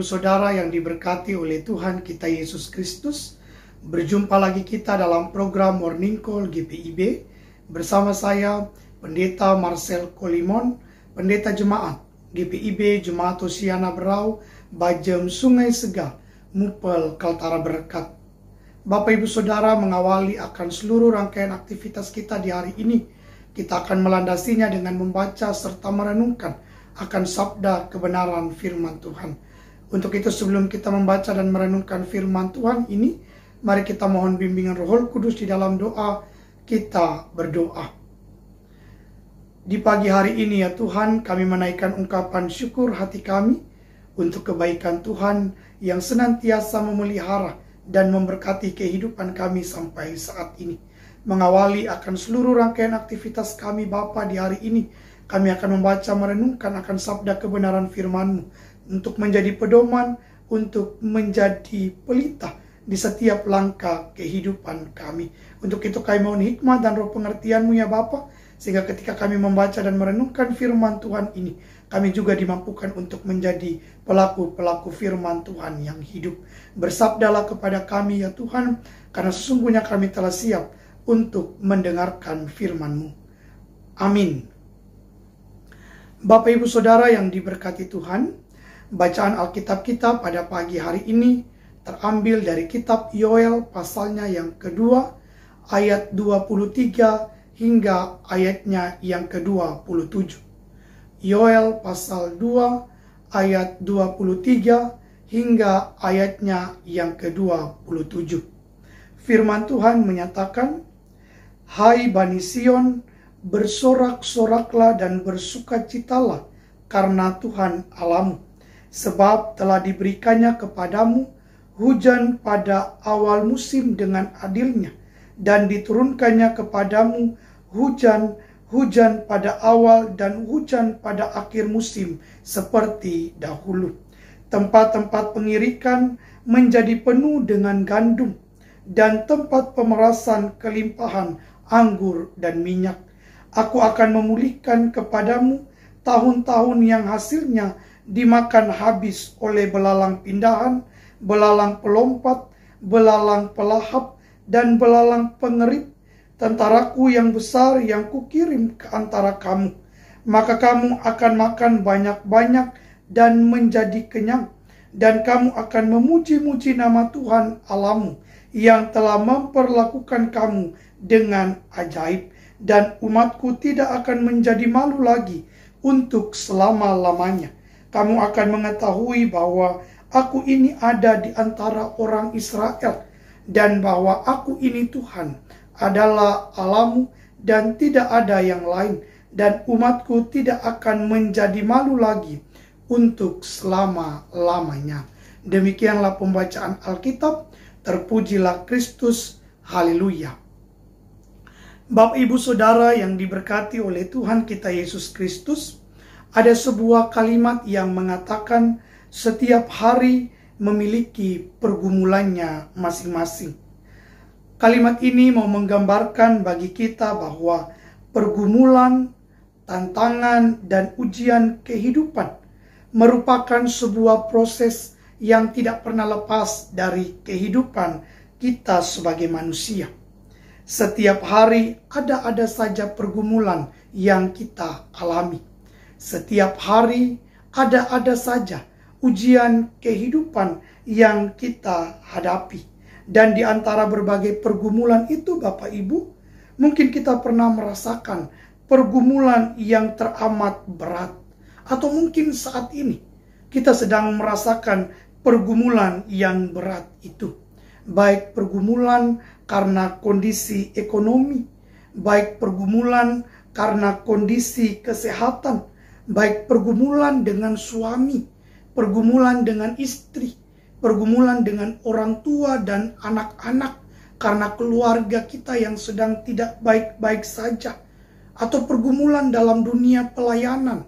Ibu Saudara yang diberkati oleh Tuhan kita Yesus Kristus, berjumpa lagi kita dalam program Morning Call GPIB bersama saya, Pendeta Marcel Kolimon, Pendeta Jemaat GPIB Jemaat Hosiana Berau, Bajem Sungai Segal, Mupel, Kaltara Berkat. Bapak Ibu Saudara, mengawali akan seluruh rangkaian aktivitas kita di hari ini, kita akan melandasinya dengan membaca serta merenungkan akan sabda kebenaran firman Tuhan. Untuk itu, sebelum kita membaca dan merenungkan firman Tuhan ini, mari kita mohon bimbingan Roh Kudus di dalam doa. Kita berdoa. Di pagi hari ini ya Tuhan, kami menaikkan ungkapan syukur hati kami untuk kebaikan Tuhan yang senantiasa memelihara dan memberkati kehidupan kami sampai saat ini. Mengawali akan seluruh rangkaian aktivitas kami Bapa di hari ini, kami akan membaca merenungkan akan sabda kebenaran firman-Mu untuk menjadi pedoman, untuk menjadi pelita di setiap langkah kehidupan kami. Untuk itu kami mohon hikmat dan roh pengertian-Mu ya Bapa, sehingga ketika kami membaca dan merenungkan firman Tuhan ini, kami juga dimampukan untuk menjadi pelaku-pelaku firman Tuhan yang hidup. Bersabdalah kepada kami ya Tuhan, karena sesungguhnya kami telah siap untuk mendengarkan firman-Mu. Amin. Bapak Ibu Saudara yang diberkati Tuhan, bacaan Alkitab kita pada pagi hari ini terambil dari kitab Yoel pasalnya yang kedua, ayat 23 hingga ayatnya yang ke-27. Yoel pasal 2 ayat 23 hingga ayatnya yang ke-27. Firman Tuhan menyatakan, "Hai Bani Sion, bersorak-soraklah dan bersukacitalah karena Tuhan Allahmu, sebab telah diberikannya kepadamu hujan pada awal musim dengan adilnya, dan diturunkannya kepadamu hujan pada awal dan hujan pada akhir musim seperti dahulu. Tempat-tempat pengirikan menjadi penuh dengan gandum, dan tempat pemerasan kelimpahan anggur dan minyak. Aku akan memulihkan kepadamu tahun-tahun yang hasilnya dimakan habis oleh belalang pindahan, belalang pelompat, belalang pelahap, dan belalang pengerit, tentaraku yang besar yang kukirim ke antara kamu. Maka kamu akan makan banyak-banyak dan menjadi kenyang, dan kamu akan memuji-muji nama Tuhan Allahmu yang telah memperlakukan kamu dengan ajaib. Dan umatku tidak akan menjadi malu lagi untuk selama-lamanya. Kamu akan mengetahui bahwa aku ini ada di antara orang Israel, dan bahwa aku ini Tuhan adalah Allahmu, dan tidak ada yang lain. Dan umatku tidak akan menjadi malu lagi untuk selama-lamanya." Demikianlah pembacaan Alkitab. Terpujilah Kristus. Haleluya. Bapak Ibu Saudara yang diberkati oleh Tuhan kita Yesus Kristus, ada sebuah kalimat yang mengatakan setiap hari memiliki pergumulannya masing-masing. Kalimat ini mau menggambarkan bagi kita bahwa pergumulan, tantangan, dan ujian kehidupan merupakan sebuah proses yang tidak pernah lepas dari kehidupan kita sebagai manusia. Setiap hari ada saja pergumulan yang kita alami. Setiap hari ada saja ujian kehidupan yang kita hadapi. Dan di antara berbagai pergumulan itu Bapak Ibu, mungkin kita pernah merasakan pergumulan yang teramat berat. Atau mungkin saat ini kita sedang merasakan pergumulan yang berat itu. Baik pergumulan karena kondisi ekonomi, baik pergumulan karena kondisi kesehatan, baik pergumulan dengan suami, pergumulan dengan istri, pergumulan dengan orang tua dan anak-anak karena keluarga kita yang sedang tidak baik-baik saja, atau pergumulan dalam dunia pelayanan,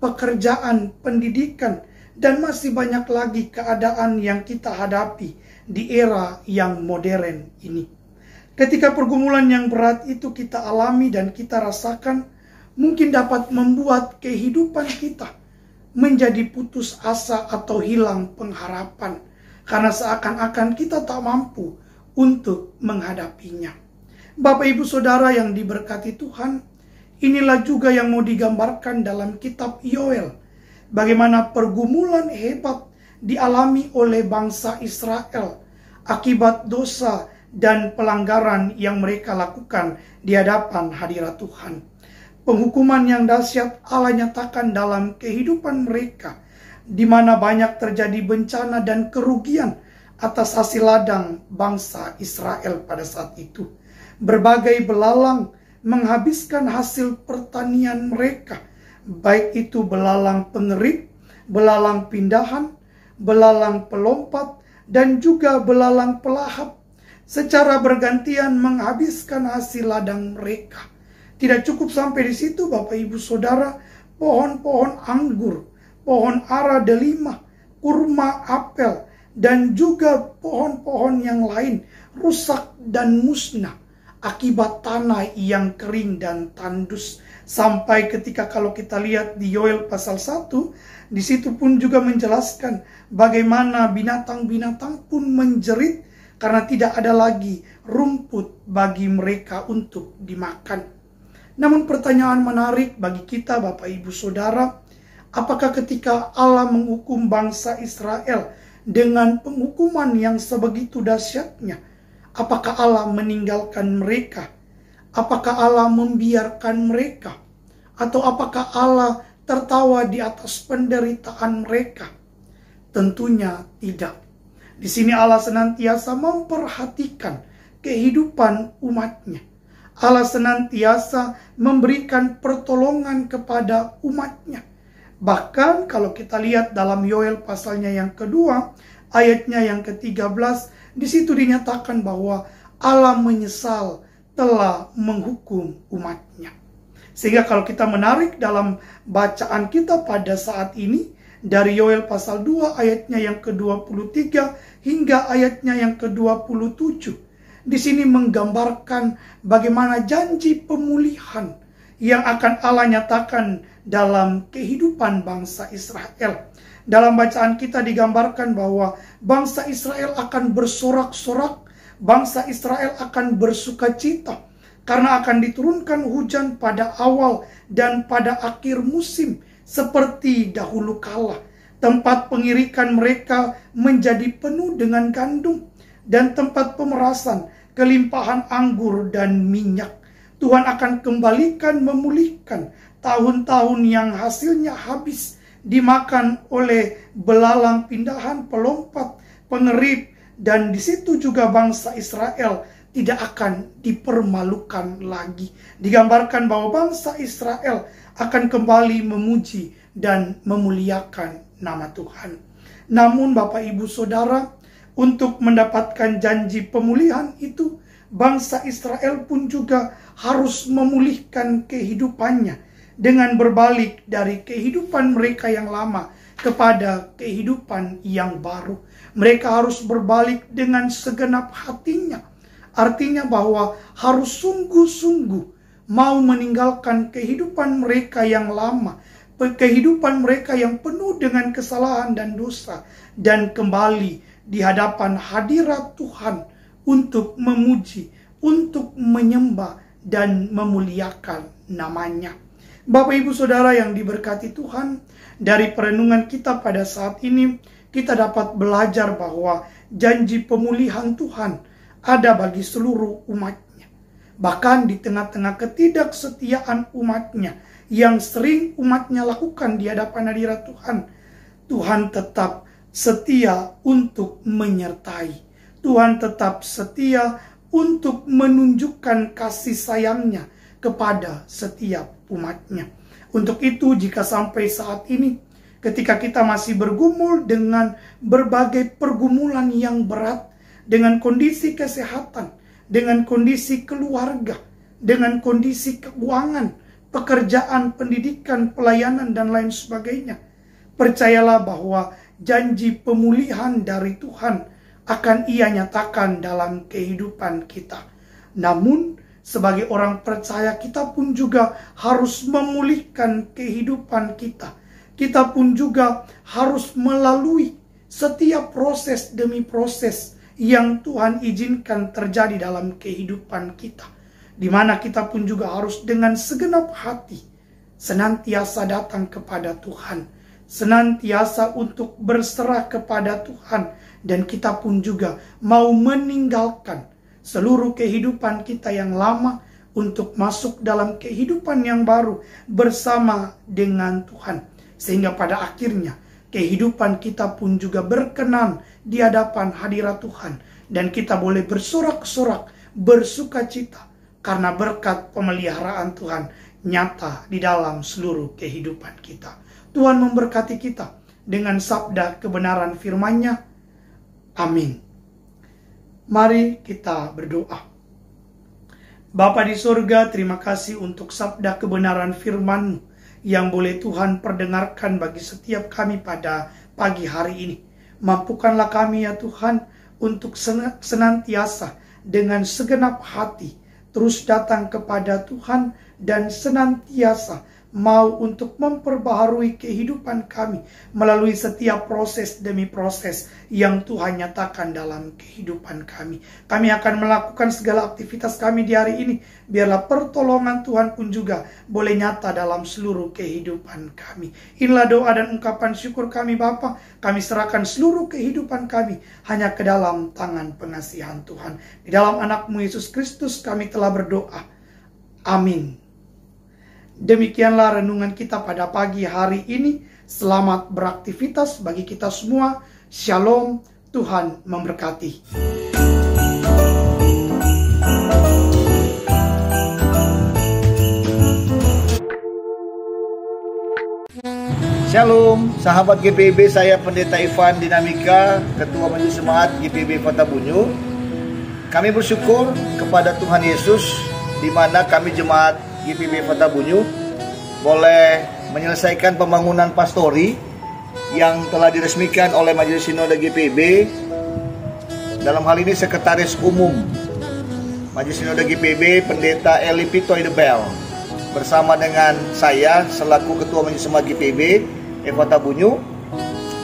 pekerjaan, pendidikan, dan masih banyak lagi keadaan yang kita hadapi di era yang modern ini. Ketika pergumulan yang berat itu kita alami dan kita rasakan, mungkin dapat membuat kehidupan kita menjadi putus asa atau hilang pengharapan, karena seakan-akan kita tak mampu untuk menghadapinya. Bapak Ibu Saudara yang diberkati Tuhan, inilah juga yang mau digambarkan dalam kitab Yoel. Bagaimana pergumulan hebat dialami oleh bangsa Israel akibat dosa dan pelanggaran yang mereka lakukan di hadapan hadirat Tuhan. Penghukuman yang dahsyat Allah nyatakan dalam kehidupan mereka, di mana banyak terjadi bencana dan kerugian atas hasil ladang bangsa Israel pada saat itu. Berbagai belalang menghabiskan hasil pertanian mereka, baik itu belalang pengerit, belalang pindahan, belalang pelompat, dan juga belalang pelahap, secara bergantian menghabiskan hasil ladang mereka. Tidak cukup sampai di situ, Bapak Ibu Saudara, pohon-pohon anggur, pohon ara delima, kurma, apel, dan juga pohon-pohon yang lain rusak dan musnah akibat tanah yang kering dan tandus. Sampai ketika kalau kita lihat di Yoel pasal 1, di situ pun juga menjelaskan bagaimana binatang-binatang pun menjerit karena tidak ada lagi rumput bagi mereka untuk dimakan. Namun pertanyaan menarik bagi kita Bapak Ibu Saudara, apakah ketika Allah menghukum bangsa Israel dengan penghukuman yang sebegitu dahsyatnya, apakah Allah meninggalkan mereka? Apakah Allah membiarkan mereka? Atau apakah Allah tertawa di atas penderitaan mereka? Tentunya tidak. Di sini Allah senantiasa memperhatikan kehidupan umatnya. Allah senantiasa memberikan pertolongan kepada umatnya. Bahkan kalau kita lihat dalam Yoel pasalnya yang kedua, ayatnya yang ke-13, di situ dinyatakan bahwa Allah menyesal telah menghukum umatnya. Sehingga kalau kita menarik dalam bacaan kita pada saat ini, dari Yoel pasal 2 ayatnya yang ke-23 hingga ayatnya yang ke-27, di sini menggambarkan bagaimana janji pemulihan yang akan Allah nyatakan dalam kehidupan bangsa Israel. Dalam bacaan kita digambarkan bahwa bangsa Israel akan bersorak-sorak, bangsa Israel akan bersukacita, karena akan diturunkan hujan pada awal dan pada akhir musim seperti dahulu kala. Tempat pengirikan mereka menjadi penuh dengan gandum, dan tempat pemerasan kelimpahan anggur dan minyak. Tuhan akan kembalikan, memulihkan tahun-tahun yang hasilnya habis dimakan oleh belalang pindahan, pelompat, pengerit, dan di situ juga bangsa Israel tidak akan dipermalukan lagi. Digambarkan bahwa bangsa Israel akan kembali memuji dan memuliakan nama Tuhan. Namun Bapak Ibu Saudara, untuk mendapatkan janji pemulihan itu, bangsa Israel pun juga harus memulihkan kehidupannya dengan berbalik dari kehidupan mereka yang lama kepada kehidupan yang baru. Mereka harus berbalik dengan segenap hatinya. Artinya bahwa harus sungguh-sungguh mau meninggalkan kehidupan mereka yang lama, kehidupan mereka yang penuh dengan kesalahan dan dosa, dan kembali di hadapan hadirat Tuhan untuk memuji, untuk menyembah dan memuliakan namanya. Bapak Ibu Saudara yang diberkati Tuhan, dari perenungan kita pada saat ini, kita dapat belajar bahwa janji pemulihan Tuhan ada bagi seluruh umatnya. Bahkan di tengah-tengah ketidaksetiaan umatnya, yang sering umatnya lakukan di hadapan hadirat Tuhan, Tuhan tetap setia untuk menyertai. Tuhan tetap setia untuk menunjukkan kasih sayangnya kepada setiap umatnya. Untuk itu, jika sampai saat ini, ketika kita masih bergumul dengan berbagai pergumulan yang berat, dengan kondisi kesehatan, dengan kondisi keluarga, dengan kondisi keuangan, pekerjaan, pendidikan, pelayanan, dan lain sebagainya, percayalah bahwa janji pemulihan dari Tuhan akan Ia nyatakan dalam kehidupan kita. Namun, sebagai orang percaya, kita pun juga harus memulihkan kehidupan kita. kita pun juga harus melalui setiap proses demi proses yang Tuhan izinkan terjadi dalam kehidupan kita. Di mana kita pun juga harus dengan segenap hati senantiasa datang kepada Tuhan, senantiasa untuk berserah kepada Tuhan, dan kita pun juga mau meninggalkan seluruh kehidupan kita yang lama untuk masuk dalam kehidupan yang baru bersama dengan Tuhan. Sehingga pada akhirnya kehidupan kita pun juga berkenan di hadapan hadirat Tuhan. Dan kita boleh bersorak-sorak, bersuka cita karena berkat pemeliharaan Tuhan nyata di dalam seluruh kehidupan kita. Tuhan memberkati kita dengan sabda kebenaran firman-Nya. Amin. Mari kita berdoa. Bapa di surga, terima kasih untuk sabda kebenaran firman-Mu yang boleh Tuhan perdengarkan bagi setiap kami pada pagi hari ini. Mampukanlah kami ya Tuhan untuk senantiasa dengan segenap hati terus datang kepada Tuhan dan senantiasa mau untuk memperbaharui kehidupan kami melalui setiap proses demi proses yang Tuhan nyatakan dalam kehidupan kami. Kami akan melakukan segala aktivitas kami di hari ini. Biarlah pertolongan Tuhan pun juga boleh nyata dalam seluruh kehidupan kami. Inilah doa dan ungkapan syukur kami Bapa. Kami serahkan seluruh kehidupan kami hanya ke dalam tangan pengasihan Tuhan. Di dalam anak-Mu Yesus Kristus kami telah berdoa. Amin. Demikianlah renungan kita pada pagi hari ini. Selamat beraktivitas bagi kita semua. Shalom, Tuhan memberkati. Shalom, sahabat GPIB, saya Pendeta Ivan Dinamika, Ketua Majelis Jemaat GPIB Kota Bunyu. Kami bersyukur kepada Tuhan Yesus, di mana kami jemaat GPIB Kota Bunyu boleh menyelesaikan pembangunan pastori yang telah diresmikan oleh Majelis Sinode GPIB. Dalam hal ini Sekretaris Umum Majelis Sinode GPIB, Pendeta Eli Pitoy Debel, bersama dengan saya selaku Ketua Majelis Jemaat GPIB Kota Bunyu.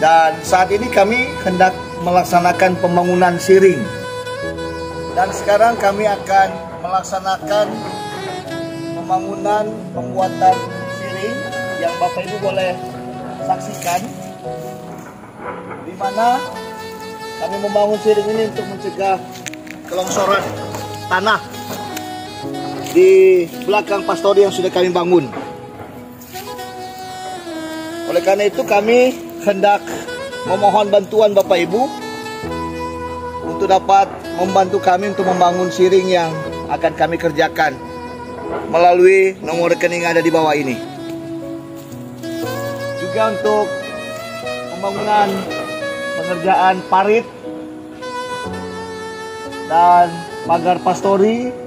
Dan saat ini kami hendak melaksanakan pembangunan siring. Dan sekarang kami akan melaksanakan pembangunan pembuatan siring yang Bapak Ibu boleh saksikan, di mana kami membangun siring ini untuk mencegah kelongsoran tanah di belakang pastori yang sudah kami bangun. Oleh karena itu kami hendak memohon bantuan Bapak Ibu untuk dapat membantu kami untuk membangun siring yang akan kami kerjakan melalui nomor rekening yang ada di bawah ini. Juga untuk pembangunan pengerjaan parit dan pagar pastori,